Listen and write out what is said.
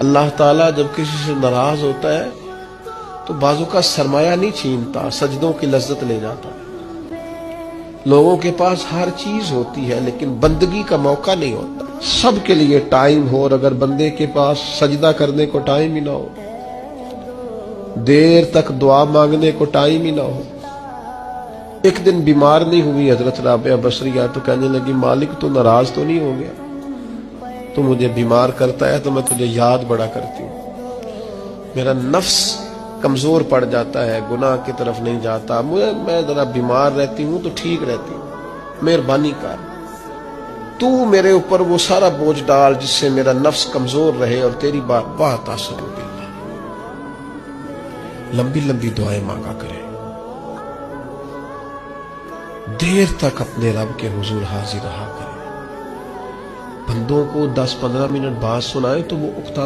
اللہ تعالیٰ جب کسی سے ناراض ہوتا ہے تو بازو کا سرمایہ نہیں چھینتا، سجدوں کی لذت لے جاتا ہے۔ لوگوں کے پاس ہر چیز ہوتی ہے لیکن بندگی کا موقع نہیں ہوتا۔ سب کے لیے ٹائم ہو اور اگر بندے کے پاس سجدہ کرنے کو ٹائم ہی نہ ہو، دیر تک دعا مانگنے کو ٹائم ہی نہ ہو۔ ایک دن بیمار نہیں ہوئی حضرت رابعہ بصریہ تو کہنے لگی مالک تو ناراض تو نہیں ہو گیا؟ تو مجھے بیمار کرتا ہے تو میں تجھے یاد بڑا کرتی ہوں، میرا نفس کمزور پڑ جاتا ہے، گناہ کی طرف نہیں جاتا، میں ذرا بیمار رہتی ہوں تو ٹھیک رہتی ہوں، مہربانی کر تو میرے اوپر وہ سارا بوجھ ڈال جس سے میرا نفس کمزور رہے اور تیری بات بات اثر ہو گئی۔ لمبی لمبی دعائیں مانگا کرے، دیر تک اپنے رب کے حضور حاضر رہا کرے۔ بندوں کو 10-15 منٹ بات سنائے تو وہ اکتا